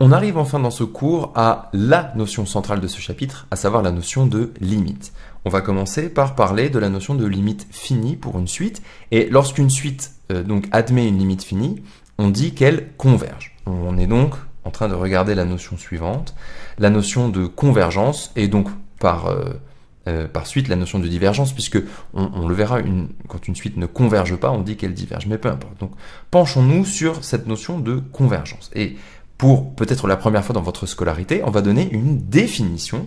On arrive enfin dans ce cours à la notion centrale de ce chapitre, à savoir la notion de limite. On va commencer par parler de la notion de limite finie pour une suite. Et lorsqu'une suite donc admet une limite finie, on dit qu'elle converge. On est donc en train de regarder la notion suivante, la notion de convergence, et donc par suite la notion de divergence, puisque on le verra, quand une suite ne converge pas, on dit qu'elle diverge, mais peu importe. Donc penchons-nous sur cette notion de convergence. Et pour peut-être la première fois dans votre scolarité, on va donner une définition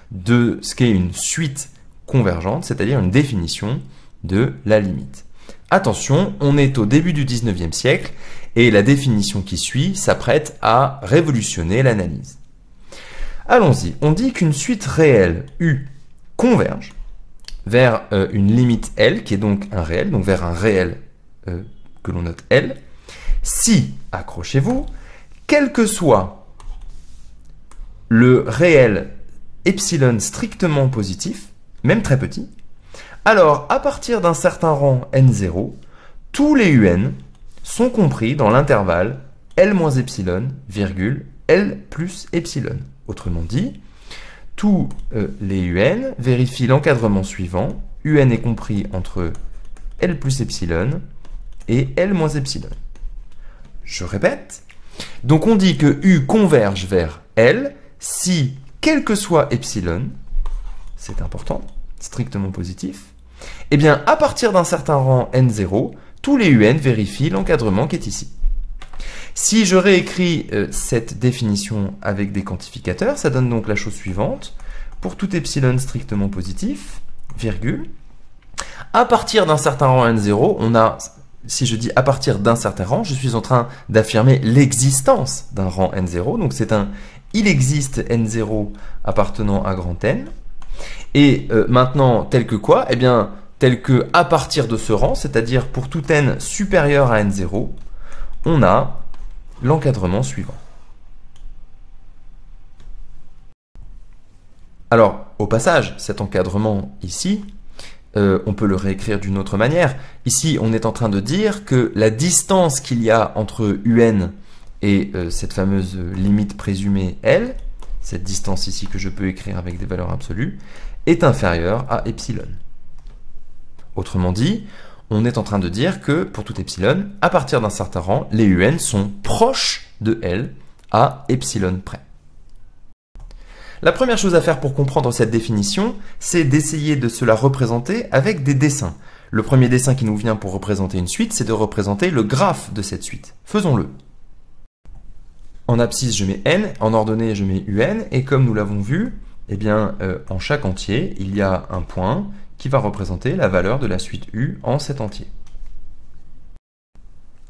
de ce qu'est une suite convergente, c'est-à-dire une définition de la limite. Attention, on est au début du 19e siècle et la définition qui suit s'apprête à révolutionner l'analyse. Allons-y, on dit qu'une suite réelle U converge vers une limite L, qui est donc un réel, donc vers un réel que l'on note L, si, accrochez-vous, quel que soit le réel epsilon strictement positif, même très petit, alors à partir d'un certain rang n0, tous les un sont compris dans l'intervalle L-epsilon, virgule, L plus epsilon. Autrement dit, tous les un vérifient l'encadrement suivant, un est compris entre L plus epsilon et L moins epsilon. Je répète, donc on dit que U converge vers L si, quel que soit epsilon, c'est important, strictement positif, eh bien à partir d'un certain rang n0, tous les un vérifient l'encadrement qui est ici. Si je réécris cette définition avec des quantificateurs, ça donne donc la chose suivante. Pour tout epsilon strictement positif, virgule, à partir d'un certain rang n0, on a, si je dis à partir d'un certain rang, je suis en train d'affirmer l'existence d'un rang n0. Donc c'est un il existe n0 appartenant à grand N. Et maintenant, tel que quoi? Eh bien, tel que à partir de ce rang, c'est-à-dire pour tout n supérieur à n0, on a l'encadrement suivant. Alors, au passage, cet encadrement ici, on peut le réécrire d'une autre manière. Ici, on est en train de dire que la distance qu'il y a entre un et cette fameuse limite présumée L, cette distance ici que je peux écrire avec des valeurs absolues, est inférieure à epsilon. Autrement dit, on est en train de dire que pour tout epsilon, à partir d'un certain rang, les un sont proches de L à epsilon près. La première chose à faire pour comprendre cette définition, c'est d'essayer de se la représenter avec des dessins. Le premier dessin qui nous vient pour représenter une suite, c'est de représenter le graphe de cette suite. Faisons-le. En abscisse, je mets n, en ordonnée, je mets un, et comme nous l'avons vu, eh bien, en chaque entier, il y a un point qui va représenter la valeur de la suite U en cet entier.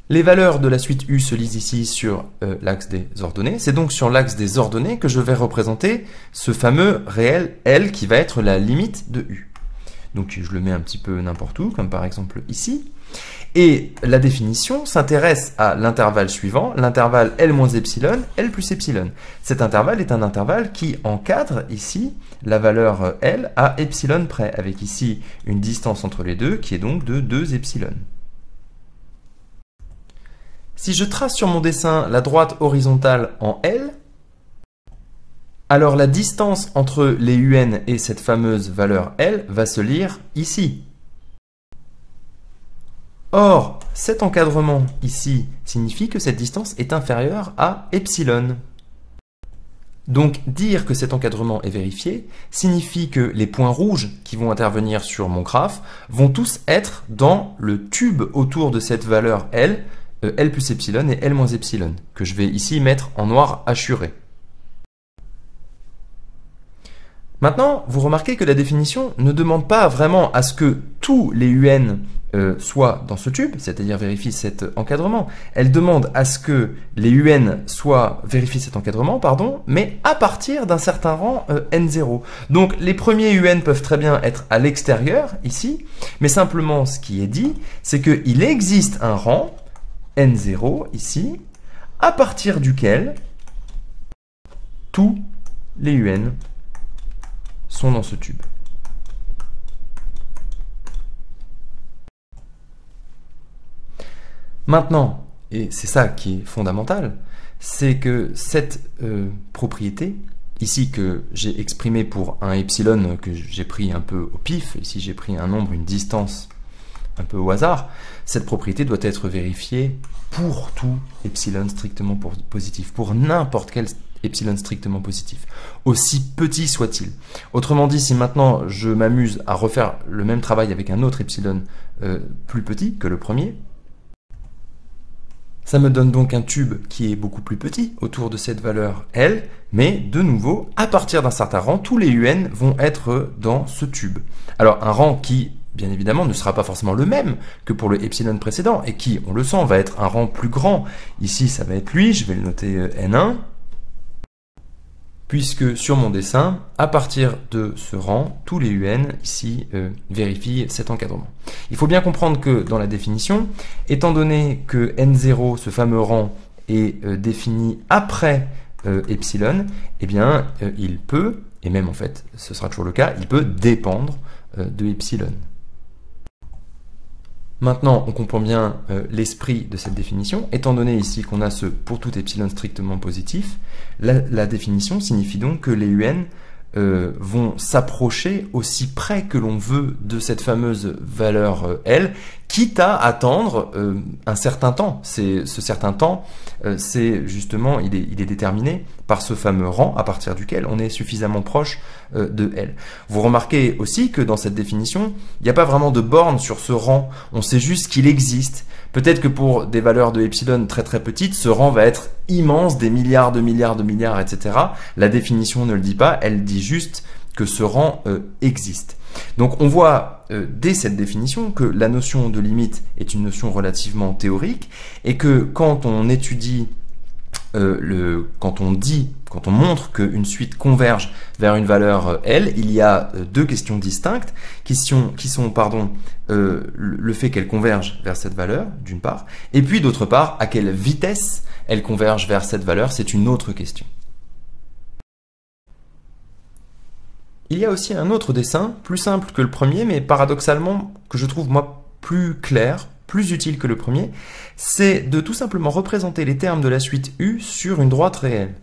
Les valeurs de la suite U se lisent ici sur l'axe des ordonnées. C'est donc sur l'axe des ordonnées que je vais représenter ce fameux réel L qui va être la limite de U. Donc je le mets un petit peu n'importe où, comme par exemple ici. Et la définition s'intéresse à l'intervalle suivant, l'intervalle L moins epsilon, L plus epsilon. Cet intervalle est un intervalle qui encadre ici la valeur L à epsilon près, avec ici une distance entre les deux qui est donc de 2 epsilon. Si je trace sur mon dessin la droite horizontale en L, alors la distance entre les un et cette fameuse valeur L va se lire ici. Or, cet encadrement ici signifie que cette distance est inférieure à epsilon. Donc, dire que cet encadrement est vérifié signifie que les points rouges qui vont intervenir sur mon graphe vont tous être dans le tube autour de cette valeur L, L plus epsilon et L moins epsilon, que je vais ici mettre en noir hachuré. Maintenant, vous remarquez que la définition ne demande pas vraiment à ce que tous les un soient dans ce tube, c'est-à-dire vérifient cet encadrement. Elle demande à ce que les un vérifient cet encadrement, pardon, mais à partir d'un certain rang n0. Donc les premiers un peuvent très bien être à l'extérieur, ici, mais simplement ce qui est dit, c'est qu'il existe un rang n0, ici, à partir duquel tous les un sont dans ce tube. Maintenant, et c'est ça qui est fondamental, c'est que cette propriété, ici que j'ai exprimée pour un epsilon que j'ai pris un peu au pif, ici j'ai pris un nombre, une distance un peu au hasard, cette propriété doit être vérifiée pour tout epsilon strictement positif, pour n'importe quel epsilon strictement positif, aussi petit soit-il. Autrement dit, si maintenant je m'amuse à refaire le même travail avec un autre epsilon plus petit que le premier, ça me donne donc un tube qui est beaucoup plus petit autour de cette valeur L, mais de nouveau, à partir d'un certain rang, tous les UN vont être dans ce tube. Alors un rang qui, bien évidemment, ne sera pas forcément le même que pour le epsilon précédent, et qui, on le sent, va être un rang plus grand. Ici, ça va être lui, je vais le noter N1, puisque sur mon dessin, à partir de ce rang, tous les UN ici vérifient cet encadrement. Il faut bien comprendre que dans la définition, étant donné que N0, ce fameux rang, est défini après epsilon, eh bien il peut, et même en fait ce sera toujours le cas, il peut dépendre de epsilon. Maintenant, on comprend bien l'esprit de cette définition. Étant donné ici qu'on a ce pour tout epsilon strictement positif, la définition signifie donc que les UN vont s'approcher aussi près que l'on veut de cette fameuse valeur L, quitte à attendre un certain temps. Ce certain temps, c'est justement, il est déterminé par ce fameux rang à partir duquel on est suffisamment proche de L. Vous remarquez aussi que dans cette définition, il n'y a pas vraiment de borne sur ce rang, on sait juste qu'il existe. Peut-être que pour des valeurs de epsilon très très petites, ce rang va être immense, des milliards de milliards de milliards, etc. La définition ne le dit pas, elle dit juste que ce rang existe. Donc on voit dès cette définition que la notion de limite est une notion relativement théorique et que quand on étudie quand on montre qu'une suite converge vers une valeur L, il y a deux questions distinctes qui sont le fait qu'elle converge vers cette valeur, d'une part, et puis d'autre part, à quelle vitesse elle converge vers cette valeur, c'est une autre question. Il y a aussi un autre dessin, plus simple que le premier, mais paradoxalement, que je trouve moi plus clair, plus utile que le premier, c'est de tout simplement représenter les termes de la suite U sur une droite réelle.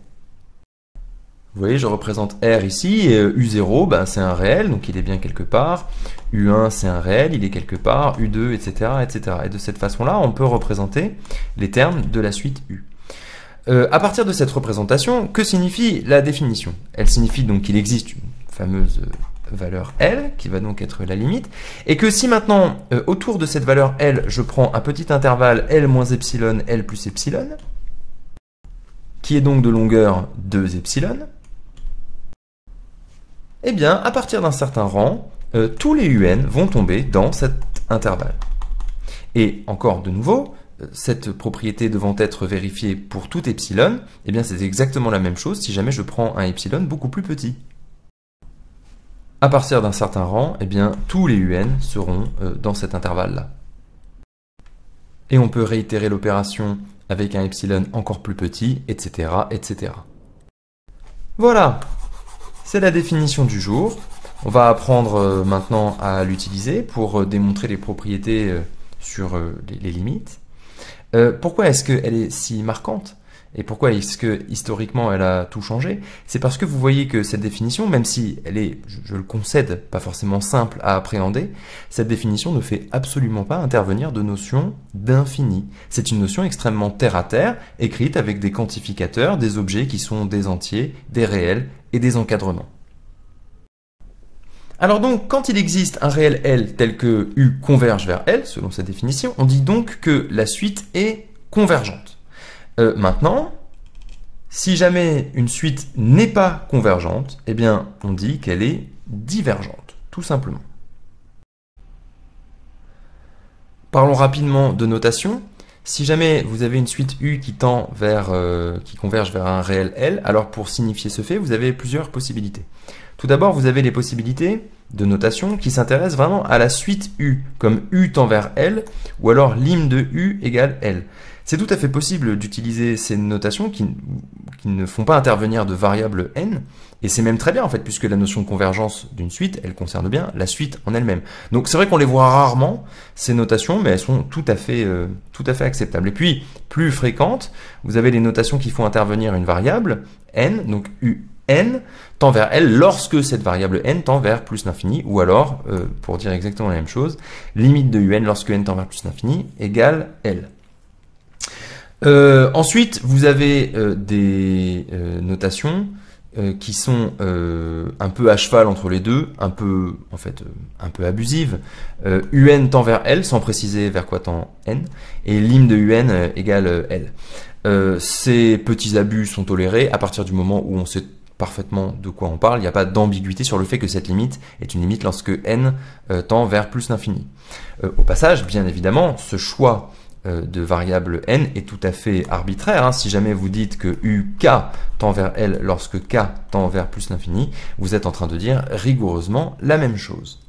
Vous voyez, je représente R ici, et U0, ben, c'est un réel, donc il est bien quelque part. U1, c'est un réel, il est quelque part. U2, etc., etc. Et de cette façon-là, on peut représenter les termes de la suite U. À partir de cette représentation, que signifie la définition? Elle signifie donc qu'il existe une fameuse valeur L, qui va donc être la limite, et que si maintenant, autour de cette valeur L, je prends un petit intervalle L moins epsilon, L plus epsilon, qui est donc de longueur 2 epsilon, eh bien, à partir d'un certain rang, tous les UN vont tomber dans cet intervalle. Et encore de nouveau, cette propriété devant être vérifiée pour tout epsilon, eh bien c'est exactement la même chose si jamais je prends un epsilon beaucoup plus petit. À partir d'un certain rang, eh bien tous les UN seront dans cet intervalle-là. Et on peut réitérer l'opération avec un epsilon encore plus petit, etc., etc. Voilà, c'est la définition du jour. On va apprendre maintenant à l'utiliser pour démontrer les propriétés sur les limites. Pourquoi est-ce qu'elle est si marquante? Et pourquoi est-ce que historiquement elle a tout changé? C'est parce que vous voyez que cette définition, même si elle est, je le concède, pas forcément simple à appréhender, cette définition ne fait absolument pas intervenir de notion d'infini. C'est une notion extrêmement terre-à-terre, écrite avec des quantificateurs, des objets qui sont des entiers, des réels et des encadrements. Alors donc, quand il existe un réel L tel que U converge vers L, selon cette définition, on dit donc que la suite est convergente. Maintenant, si jamais une suite n'est pas convergente, eh bien, on dit qu'elle est divergente, tout simplement. Parlons rapidement de notation. Si jamais vous avez une suite U qui converge vers un réel L, alors pour signifier ce fait, vous avez plusieurs possibilités. Tout d'abord, vous avez les possibilités de notation qui s'intéressent vraiment à la suite U, comme U tend vers L, ou alors lim de U égale L. C'est tout à fait possible d'utiliser ces notations qui qui ne font pas intervenir de variable n, et c'est même très bien en fait, puisque la notion de convergence d'une suite, elle concerne bien la suite en elle-même. Donc c'est vrai qu'on les voit rarement, ces notations, mais elles sont tout à fait acceptables. Et puis, plus fréquentes, vous avez les notations qui font intervenir une variable, n, donc un tend vers L lorsque cette variable n tend vers plus l'infini, ou alors, pour dire exactement la même chose, limite de un lorsque n tend vers plus l'infini égale L. Ensuite, vous avez des notations qui sont un peu à cheval entre les deux, un peu abusives. Un tend vers L, sans préciser vers quoi tend n, et lim de un égale L. Ces petits abus sont tolérés à partir du moment où on sait parfaitement de quoi on parle. Il n'y a pas d'ambiguïté sur le fait que cette limite est une limite lorsque n tend vers plus l'infini. Au passage, bien évidemment, ce choix de variable n est tout à fait arbitraire. Hein. Si jamais vous dites que uk tend vers L lorsque k tend vers plus l'infini, vous êtes en train de dire rigoureusement la même chose.